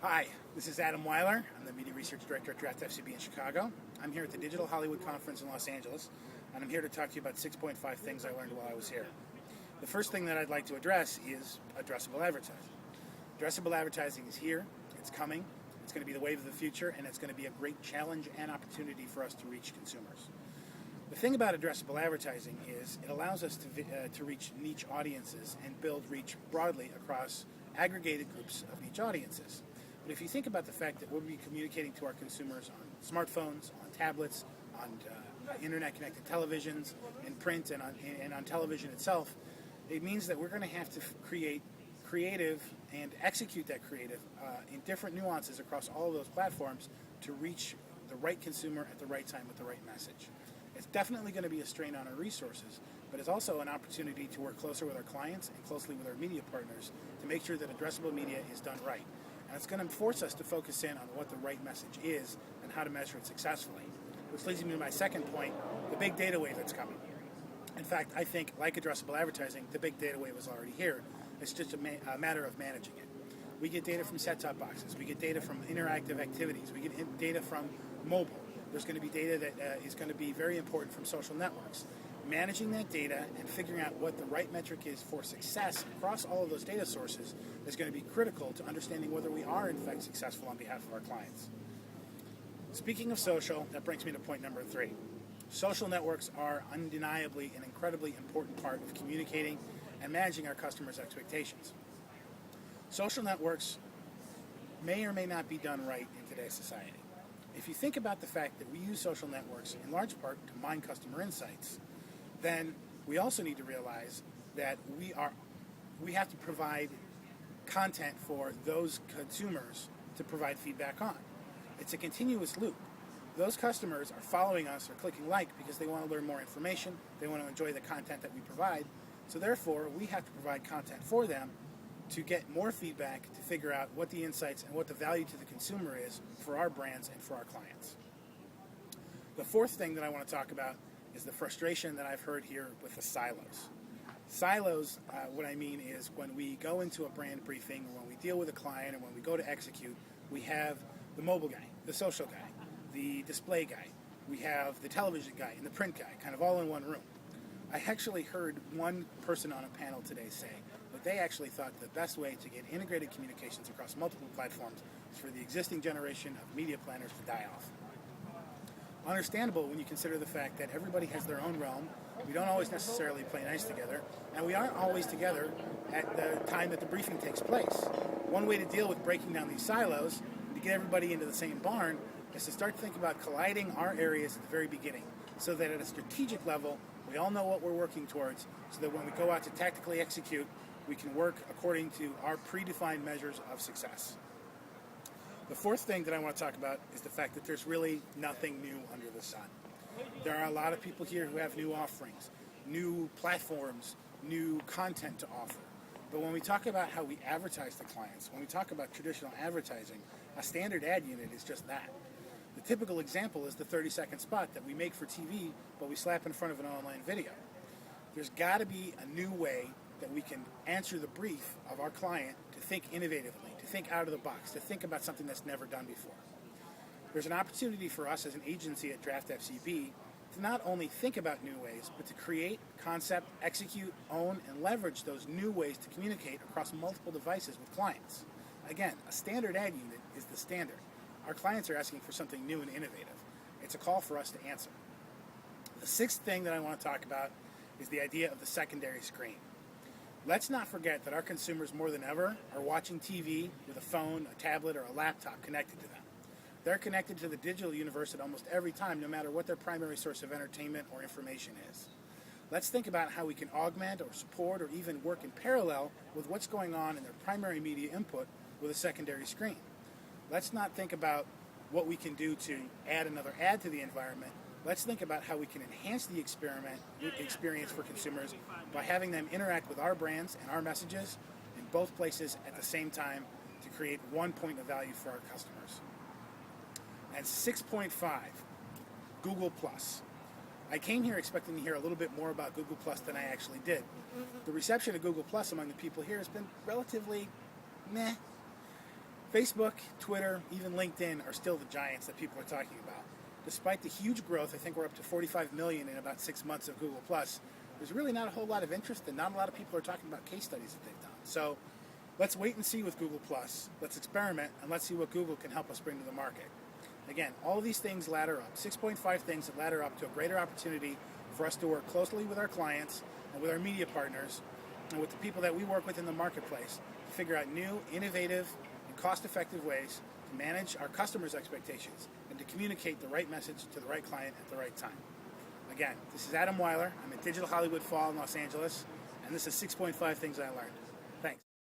Hi, this is Adam Weiler. I'm the Media Research Director at Draftfcb in Chicago. I'm here at the Digital Hollywood Conference in Los Angeles, and I'm here to talk to you about 6.5 things I learned while I was here. The first thing that I'd like to address is addressable advertising. Addressable advertising is here, it's coming, it's going to be the wave of the future, and it's going to be a great challenge and opportunity for us to reach consumers. The thing about addressable advertising is it allows us to reach niche audiences and build reach broadly across aggregated groups of niche audiences. But if you think about the fact that we'll be communicating to our consumers on smartphones, on tablets, on internet-connected televisions, in print, and on television itself, it means that we're going to have to create creative and execute that creative in different nuances across all of those platforms to reach the right consumer at the right time with the right message. It's definitely going to be a strain on our resources, but it's also an opportunity to work closer with our clients and closely with our media partners to make sure that addressable media is done right. And it's going to force us to focus in on what the right message is and how to measure it successfully. Which leads me to my second point, the big data wave that's coming. In fact, I think, like addressable advertising, the big data wave is already here. It's just a matter of managing it. We get data from set-top boxes. We get data from interactive activities. We get data from mobile. There's going to be data that is going to be very important from social networks. Managing that data and figuring out what the right metric is for success across all of those data sources is going to be critical to understanding whether we are in fact successful on behalf of our clients. Speaking of social, that brings me to point number 3. Social networks are undeniably an incredibly important part of communicating and managing our customers' expectations. Social networks may or may not be done right in today's society. If you think about the fact that we use social networks in large part to mine customer insights, then we also need to realize that we have to provide content for those consumers to provide feedback on. It's a continuous loop. Those customers are following us or clicking like because they want to learn more information, they want to enjoy the content that we provide, so therefore we have to provide content for them to get more feedback to figure out what the insights and what the value to the consumer is for our brands and for our clients. The fourth thing that I want to talk about is the frustration that I've heard here with the silos. Silos, what I mean is when we go into a brand briefing or when we deal with a client or when we go to execute, we have the mobile guy, the social guy, the display guy, we have the television guy and the print guy, kind of all in one room. I actually heard one person on a panel today say that they actually thought the best way to get integrated communications across multiple platforms is for the existing generation of media planners to die off. Understandable when you consider the fact that everybody has their own realm, we don't always necessarily play nice together, and we aren't always together at the time that the briefing takes place. One way to deal with breaking down these silos, to get everybody into the same barn, is to start to think about colliding our areas at the very beginning, so that at a strategic level, we all know what we're working towards, so that when we go out to tactically execute, we can work according to our predefined measures of success. The fourth thing that I want to talk about is the fact that there's really nothing new under the sun. There are a lot of people here who have new offerings, new platforms, new content to offer. But when we talk about how we advertise to clients, when we talk about traditional advertising, a standard ad unit is just that. The typical example is the 30-second spot that we make for TV, but we slap in front of an online video. There's got to be a new way that we can answer the brief of our client to think innovatively, to think out of the box, to think about something that's never done before. There's an opportunity for us as an agency at Draftfcb to not only think about new ways, but to create, concept, execute, own, and leverage those new ways to communicate across multiple devices with clients. Again, a standard ad unit is the standard. Our clients are asking for something new and innovative. It's a call for us to answer. The sixth thing that I want to talk about is the idea of the secondary screen. Let's not forget that our consumers more than ever are watching TV with a phone, a tablet, or a laptop connected to them. They're connected to the digital universe at almost every time, no matter what their primary source of entertainment or information is. Let's think about how we can augment or support or even work in parallel with what's going on in their primary media input with a secondary screen. Let's not think about what we can do to add another ad to the environment. Let's think about how we can enhance the experience for consumers by having them interact with our brands and our messages in both places at the same time to create one point of value for our customers. And 6.5, Google+. I came here expecting to hear a little bit more about Google+ than I actually did. The reception of Google+ among the people here has been relatively meh. Facebook, Twitter, even LinkedIn are still the giants that people are talking about. Despite the huge growth, I think we're up to 45 million in about 6 months of Google+, there's really not a whole lot of interest, and not a lot of people are talking about case studies that they've done. So let's wait and see with Google+. Let's experiment, and let's see what Google can help us bring to the market. Again, all of these things ladder up. 6.5 things that ladder up to a greater opportunity for us to work closely with our clients and with our media partners and with the people that we work with in the marketplace to figure out new, innovative, and cost-effective ways to manage our customers' expectations and to communicate the right message to the right client at the right time. Again, this is Adam Weiler. I'm at Digital Hollywood Fall in Los Angeles, and this is 6.5 Things I Learned.